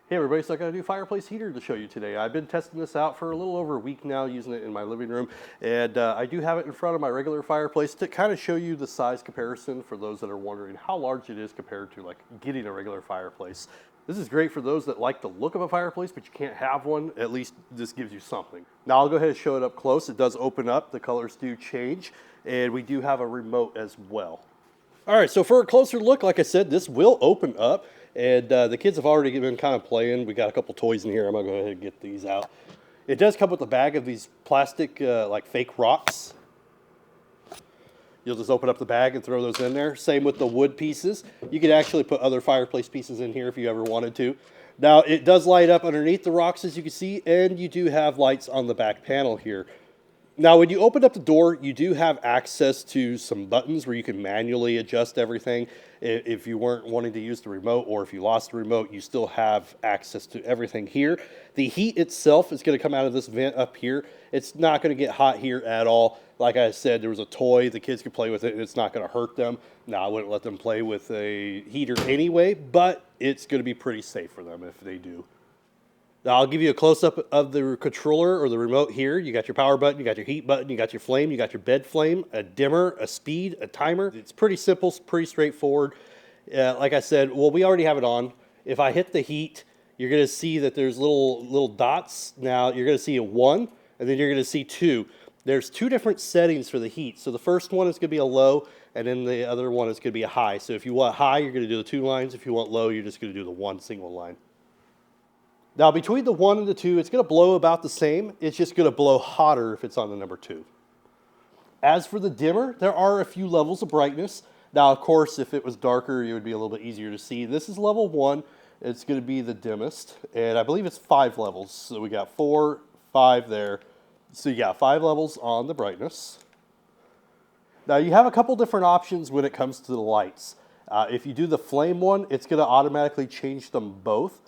Hey everybody, so I got a new fireplace heater to show you today. I've been testing this out for a little over a week now, using it in my living room, and I do have it in front of my regular fireplace to kind of show you the size comparison for those that are wondering how large it is compared to like getting a regular fireplace. This is great for those that like the look of a fireplace, but you can't have one. At least this gives you something. Now I'll go ahead and show it up close. It does open up, the colors do change, and we do have a remote as well. All right, so for a closer look, like I said, this will open up. And the kids have already been kind of playing. We got a couple toys in here. I'm going to go ahead and get these out. It does come with a bag of these plastic, like fake rocks. You'll just open up the bag and throw those in there. Same with the wood pieces. You could actually put other fireplace pieces in here if you ever wanted to. Now, it does light up underneath the rocks, as you can see, and you do have lights on the back panel here. Now, when you open up the door, you do have access to some buttons where you can manually adjust everything. If you weren't wanting to use the remote, or if you lost the remote, you still have access to everything here. The heat itself is going to come out of this vent up here. It's not going to get hot here at all. Like I said, there was a toy. The kids can play with it, and it's not going to hurt them. Now, I wouldn't let them play with a heater anyway, but it's going to be pretty safe for them if they do. Now I'll give you a close-up of the controller or the remote here. You got your power button, you got your heat button, you got your flame, you got your bed flame, a dimmer, a speed, a timer. It's pretty simple, pretty straightforward. Like I said, well, we already have it on. If I hit the heat, you're going to see that there's little dots. Now you're going to see a 1, and then you're going to see 2. There's 2 different settings for the heat. So the first one is going to be a low, and then the other one is going to be a high. So if you want high, you're going to do the 2 lines. If you want low, you're just going to do the 1 single line. Now, between the 1 and the 2, it's going to blow about the same. It's just going to blow hotter if it's on the number 2. As for the dimmer, there are a few levels of brightness. Now, of course, if it was darker, it would be a little bit easier to see. This is level 1. It's going to be the dimmest, and I believe it's 5 levels. So we got 4, 5 there. So you got 5 levels on the brightness. Now, you have a couple different options when it comes to the lights. If you do the flame one, it's going to automatically change them both.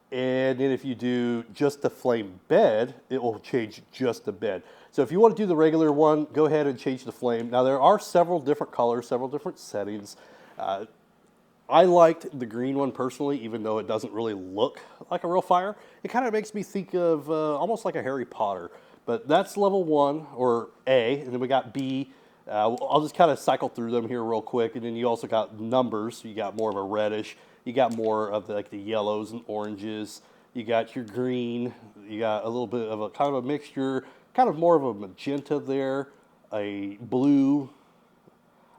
And then if you do just the flame bed, it will change just the bed. So if you want to do the regular one, go ahead and change the flame. Now there are several different colors, several different settings. I liked the green one personally, even though it doesn't really look like a real fire. It kind of makes me think of almost like a Harry Potter. But that's level 1, or A, and then we got B. I'll just kind of cycle through them here real quick. And then you also got numbers. So you got more of a reddish. You got more of like the yellows and oranges. You got your green. You got a little bit of a kind of a mixture, kind of more of a magenta there, a blue,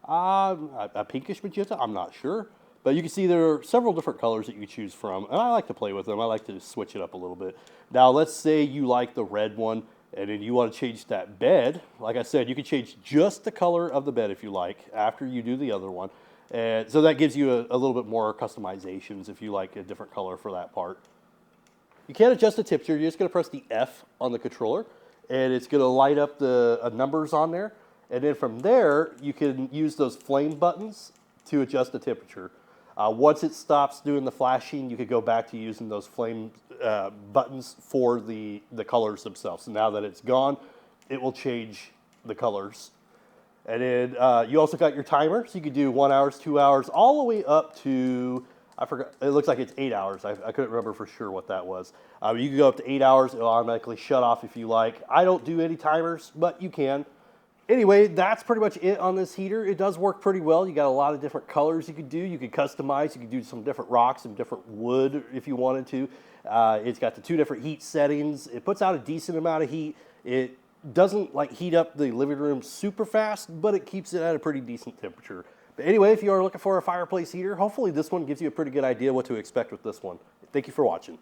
a pinkish magenta. I'm not sure, but you can see there are several different colors that you choose from, and I like to play with them. I like to switch it up a little bit. Now, let's say you like the red one, and then you want to change that bed. Like I said, you can change just the color of the bed if you like after you do the other one. And so that gives you a little bit more customizations if you like a different color for that part. You can't adjust the temperature. You're just going to press the F on the controller, and it's going to light up the numbers on there. And then from there, you can use those flame buttons to adjust the temperature. Once it stops doing the flashing, you could go back to using those flame buttons for the colors themselves. So now that it's gone, it will change the colors. And then you also got your timer, so you could do 1 hour, 2 hours, all the way up to, I forgot, it looks like it's 8 hours. I couldn't remember for sure what that was. You can go up to 8 hours. It'll automatically shut off if you like. I don't do any timers, but you can. Anyway, that's pretty much it on this heater. It does work pretty well. You got a lot of different colors you could do. You could customize. You could do some different rocks, some different wood if you wanted to. It's got the 2 different heat settings. It puts out a decent amount of heat. It doesn't like heat up the living room super fast, but it keeps it at a pretty decent temperature. But anyway, if you are looking for a fireplace heater, hopefully this one gives you a pretty good idea what to expect with this one. Thank you for watching.